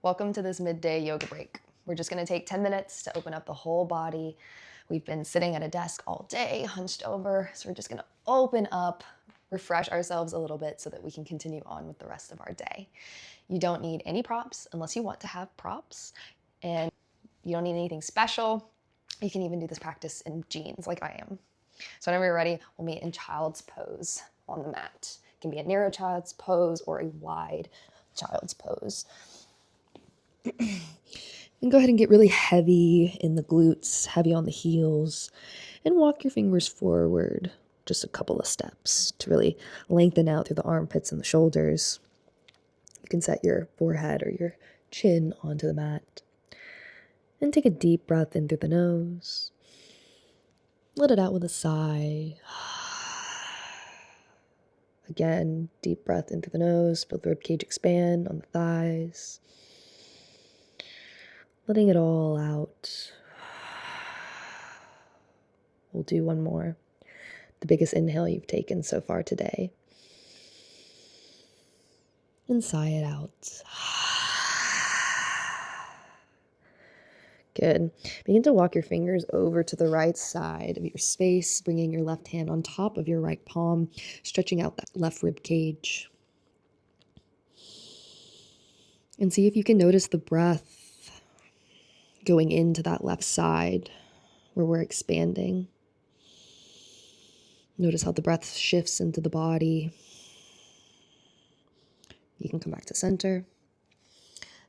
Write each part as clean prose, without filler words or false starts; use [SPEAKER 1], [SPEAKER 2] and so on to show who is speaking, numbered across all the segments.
[SPEAKER 1] Welcome to this midday yoga break. We're just gonna take 10 minutes to open up the whole body. We've been sitting at a desk all day, hunched over, so we're just gonna open up, refresh ourselves a little bit so that we can continue on with the rest of our day. You don't need any props unless you want to have props, and you don't need anything special. You can even do this practice in jeans like I am. So whenever you're ready, we'll meet in child's pose on the mat. It can be a narrow child's pose or a wide child's pose. And go ahead and get really heavy in the glutes, heavy on the heels, and walk your fingers forward just a couple of steps to really lengthen out through the armpits and the shoulders. You can set your forehead or your chin onto the mat. And take a deep breath in through the nose. Let it out with a sigh. Again, deep breath in through the nose, feel the ribcage expand on the thighs. Letting it all out. We'll do one more. The biggest inhale you've taken so far today. And sigh it out. Good. Begin to walk your fingers over to the right side of your space, bringing your left hand on top of your right palm, stretching out that left rib cage. And see if you can notice the breath going into that left side where we're expanding. Notice how the breath shifts into the body. You can come back to center.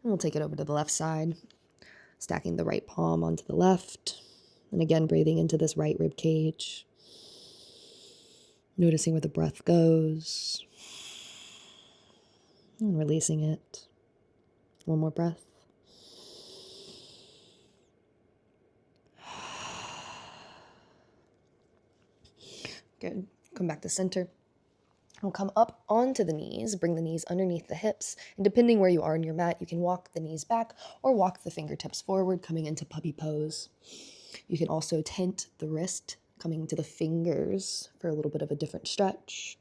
[SPEAKER 1] And we'll take it over to the left side, stacking the right palm onto the left. And again, breathing into this right rib cage. Noticing where the breath goes. And releasing it. One more breath. Good. Come back to center. We'll come up onto the knees, bring the knees underneath the hips, and depending where you are in your mat, you can walk the knees back or walk the fingertips forward, coming into puppy pose. You can also tent the wrist, coming to the fingers for a little bit of a different stretch.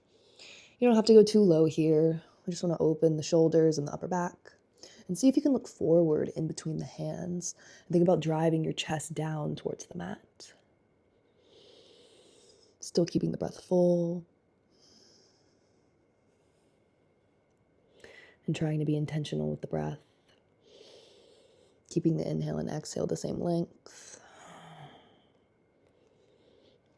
[SPEAKER 1] You don't have to go too low here. We just want to open the shoulders and the upper back. And see if you can look forward in between the hands. And think about driving your chest down towards the mat. Still keeping the breath full. And trying to be intentional with the breath. Keeping the inhale and exhale the same length.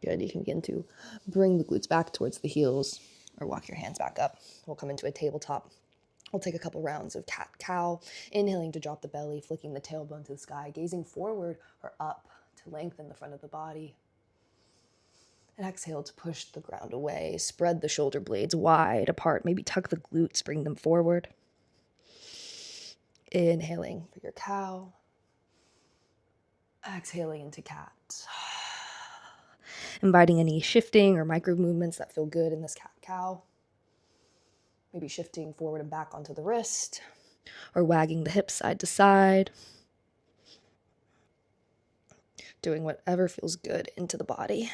[SPEAKER 1] Good. You can begin to bring the glutes back towards the heels or walk your hands back up. We'll come into a tabletop. We'll take a couple rounds of cat-cow, inhaling to drop the belly, flicking the tailbone to the sky, gazing forward or up to lengthen the front of the body. And exhale to push the ground away. Spread the shoulder blades wide apart. Maybe tuck the glutes, bring them forward. Inhaling for your cow. Exhaling into cat. Inviting any shifting or micro movements that feel good in this cat-cow. Maybe shifting forward and back onto the wrist or wagging the hips side to side. Doing whatever feels good into the body.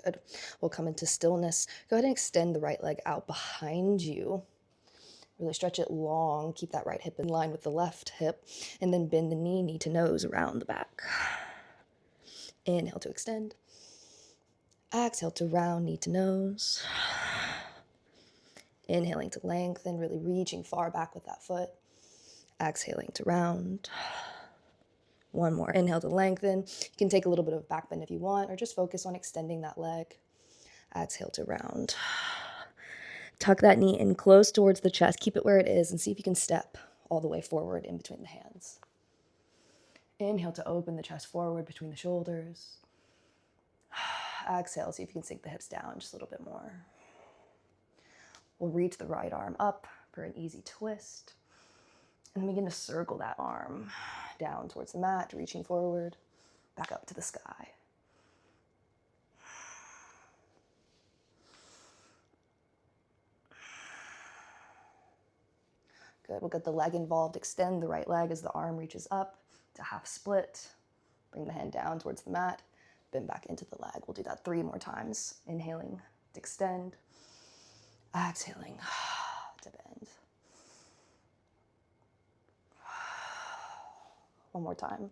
[SPEAKER 1] Good. We'll come into stillness. Go ahead and extend the right leg out behind you. Really stretch it long. Keep that right hip in line with the left hip. And then bend the knee to nose around the back. Inhale to extend. Exhale to round, knee to nose. Inhaling to lengthen, really reaching far back with that foot. Exhaling to round. One more. Inhale to lengthen. You can take a little bit of back bend if you want, or just focus on extending that leg. Exhale to round. Tuck that knee in close towards the chest. Keep it where it is and see if you can step all the way forward in between the hands. Inhale to open the chest forward between the shoulders. Exhale, see if you can sink the hips down just a little bit more. We'll reach the right arm up for an easy twist. And then begin to circle that arm down towards the mat, reaching forward, back up to the sky. Good, we'll get the leg involved. Extend the right leg as the arm reaches up to half split. Bring the hand down towards the mat. Bend back into the leg. We'll do that 3 more times. Inhaling to extend. Exhaling One more time.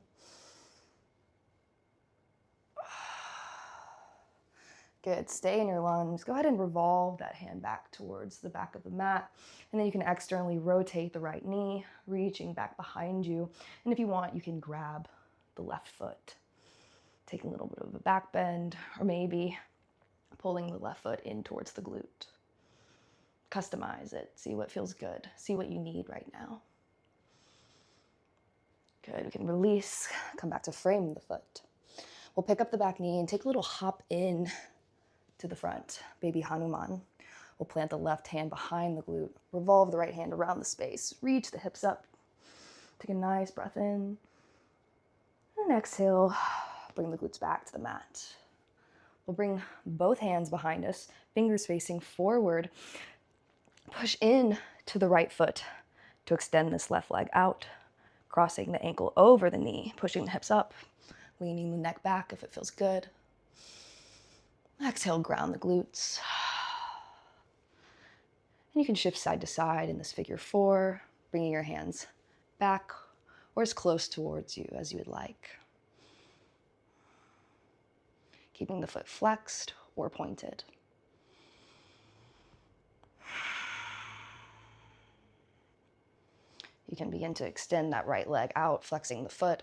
[SPEAKER 1] Good, stay in your lunge. Go ahead and revolve that hand back towards the back of the mat. And then you can externally rotate the right knee, reaching back behind you. And if you want, you can grab the left foot, taking a little bit of a back bend, or maybe pulling the left foot in towards the glute. Customize it, see what feels good, see what you need right now. Good, we can release, come back to frame the foot. We'll pick up the back knee and take a little hop in to the front, baby Hanuman. We'll plant the left hand behind the glute, revolve the right hand around the space, reach the hips up. Take a nice breath in, and exhale, bring the glutes back to the mat. We'll bring both hands behind us, fingers facing forward. Push in to the right foot to extend this left leg out, crossing the ankle over the knee, pushing the hips up, leaning the neck back if it feels good. Exhale, ground the glutes. And you can shift side to side in this figure 4, bringing your hands back or as close towards you as you would like. Keeping the foot flexed or pointed. You can begin to extend that right leg out, flexing the foot.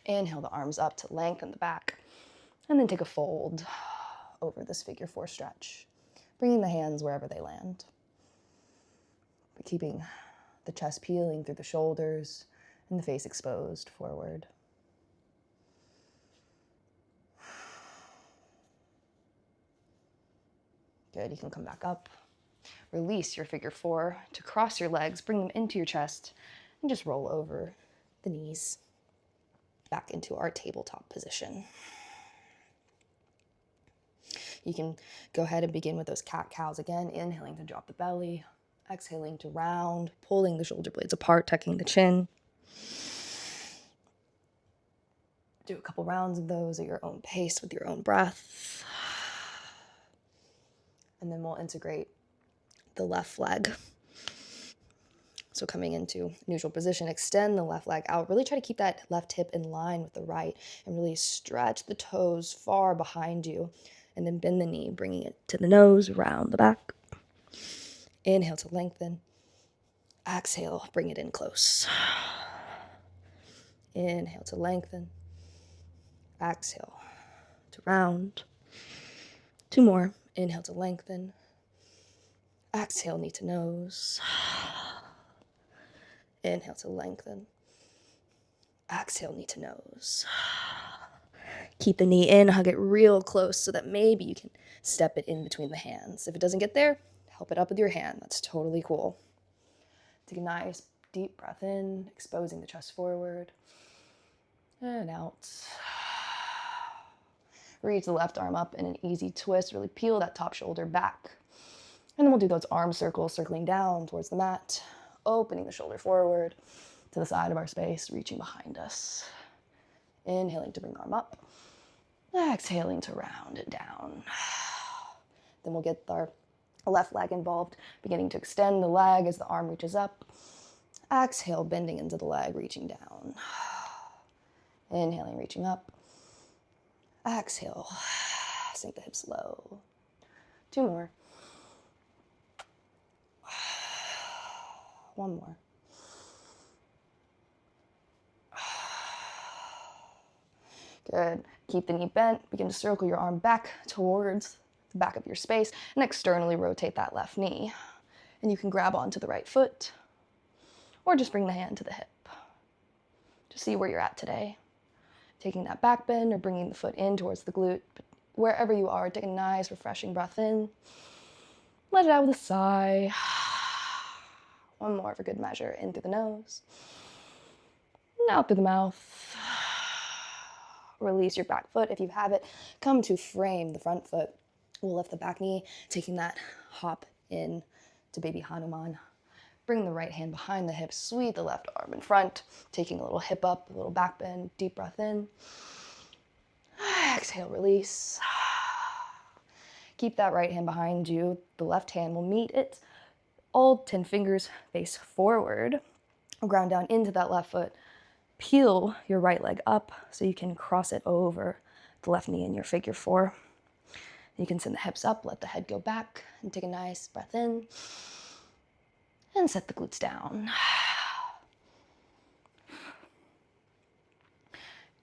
[SPEAKER 1] Inhale the arms up to lengthen the back. And then take a fold over this figure 4 stretch, bringing the hands wherever they land. But keeping the chest peeling through the shoulders and the face exposed forward. Good, you can come back up. Release your figure 4 to cross your legs, bring them into your chest, and just roll over the knees back into our tabletop position. You can go ahead and begin with those cat-cows again, inhaling to drop the belly, exhaling to round, pulling the shoulder blades apart, tucking the chin. Do a couple rounds of those at your own pace with your own breath. And then we'll integrate the left leg. So coming into neutral position, extend the left leg out. Really try to keep that left hip in line with the right and really stretch the toes far behind you. And then bend the knee, bringing it to the nose, around the back. Inhale to lengthen. Exhale, bring it in close. Inhale to lengthen. Exhale to round. 2 more. Inhale to lengthen. Exhale, knee to nose. Inhale to lengthen. Exhale, knee to nose. Keep the knee in, hug it real close so that maybe you can step it in between the hands. If it doesn't get there, help it up with your hand. That's totally cool. Take a nice deep breath in, exposing the chest forward. And out. Reach the left arm up in an easy twist. Really peel that top shoulder back. And then we'll do those arm circles, circling down towards the mat, opening the shoulder forward to the side of our space, reaching behind us. Inhaling to bring the arm up. Exhaling to round it down. Then we'll get our left leg involved, beginning to extend the leg as the arm reaches up. Exhale, bending into the leg, reaching down. Inhaling, reaching up. Exhale, sink the hips low. 2 more. 1 more. Good. Keep the knee bent. Begin to circle your arm back towards the back of your space and externally rotate that left knee. And you can grab onto the right foot or just bring the hand to the hip. Just see where you're at today. Taking that back bend or bringing the foot in towards the glute. But wherever you are, take a nice refreshing breath in. Let it out with a sigh. 1 more for good measure. In through the nose. And out through the mouth. Release your back foot if you have it. Come to frame the front foot. We'll lift the back knee, taking that hop in to baby Hanuman. Bring the right hand behind the hip, sweep the left arm in front, taking a little hip up, a little back bend, deep breath in. Exhale, release. Keep that right hand behind you. The left hand will meet it. All 10 fingers face forward. Ground down into that left foot. peel your right leg up so you can cross it over the left knee in your figure 4. You can send the hips up, let the head go back, and take a nice breath in. And set the glutes down.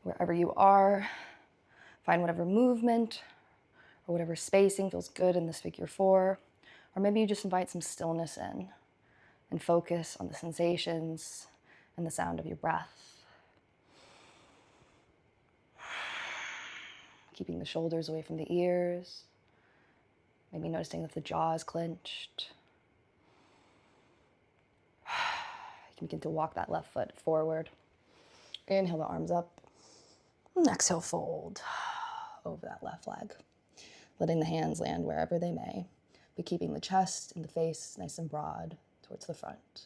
[SPEAKER 1] Wherever you are, find whatever movement or whatever spacing feels good in this figure 4. Or maybe you just invite some stillness in and focus on the sensations and the sound of your breath. Keeping the shoulders away from the ears. Maybe noticing if the jaw is clenched. You can begin to walk that left foot forward. Inhale the arms up. And exhale, fold over that left leg. Letting the hands land wherever they may, but keeping the chest and the face nice and broad towards the front.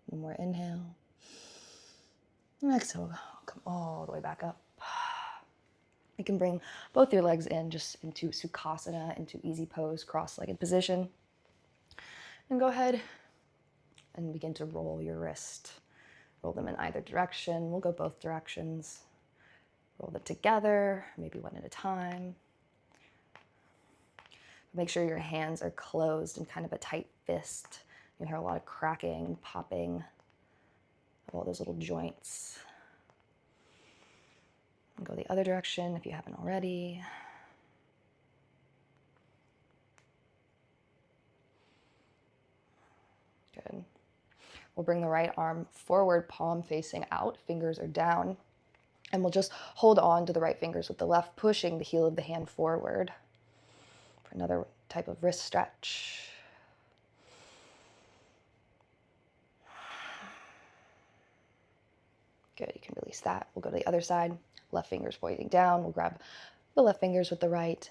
[SPEAKER 1] One more inhale. And exhale, come all the way back up. You can bring both your legs in just into Sukhasana, into easy pose, cross-legged position. And go ahead and begin to roll your wrist. Roll them in either direction. We'll go both directions. Roll them together, maybe one at a time. Make sure your hands are closed in kind of a tight fist. You can hear a lot of cracking and popping of all those little joints. And go the other direction if you haven't already. Good. We'll bring the right arm forward, palm facing out, fingers are down. And we'll just hold on to the right fingers with the left, pushing the heel of the hand forward for another type of wrist stretch. Good, you can release that. We'll go to the other side. Left fingers pointing down. We'll grab the left fingers with the right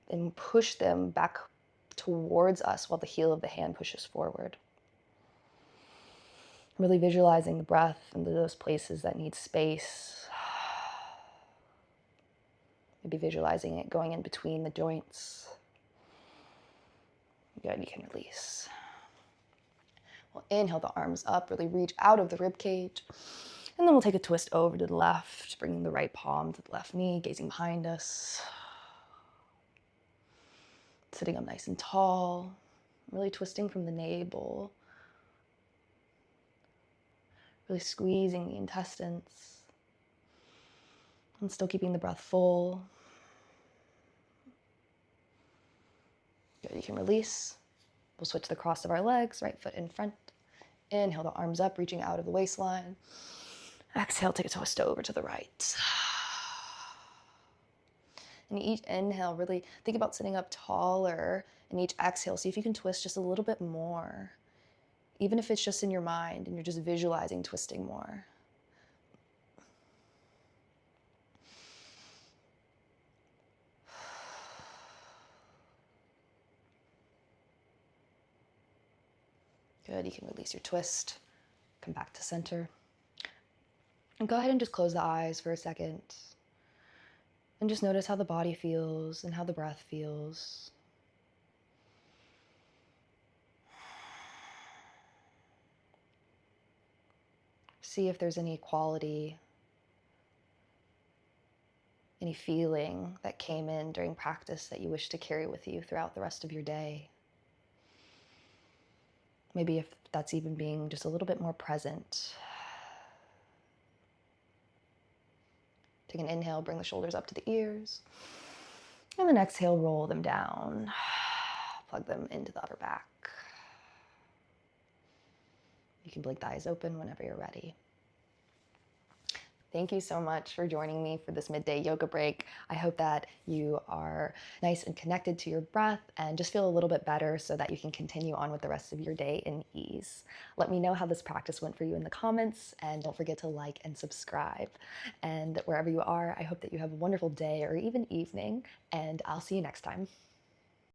[SPEAKER 1] and push them back towards us while the heel of the hand pushes forward. Really visualizing the breath into those places that need space. Maybe visualizing it going in between the joints. Good, you can release. We'll inhale the arms up, really reach out of the rib cage. And then we'll take a twist over to the left, bringing the right palm to the left knee, gazing behind us. Sitting up nice and tall, really twisting from the navel. Really squeezing the intestines. And still keeping the breath full. Good, you can release. We'll switch the cross of our legs, right foot in front. Inhale the arms up, reaching out of the waistline. Exhale, take a twist over to the right. And each inhale, really think about sitting up taller. And each exhale, see if you can twist just a little bit more. Even if it's just in your mind and you're just visualizing twisting more. Good, you can release your twist. Come back to center. And go ahead and just close the eyes for a second. And just notice how the body feels and how the breath feels. See if there's any quality, any feeling that came in during practice that you wish to carry with you throughout the rest of your day. Maybe if that's even being just a little bit more present. Take an inhale, bring the shoulders up to the ears. And then exhale, roll them down. Plug them into the upper back. You can blink the eyes open whenever you're ready. Thank you so much for joining me for this midday yoga break. I hope that you are nice and connected to your breath and just feel a little bit better so that you can continue on with the rest of your day in ease. Let me know how this practice went for you in the comments, and don't forget to like and subscribe. And wherever you are, I hope that you have a wonderful day or even evening, and I'll see you next time.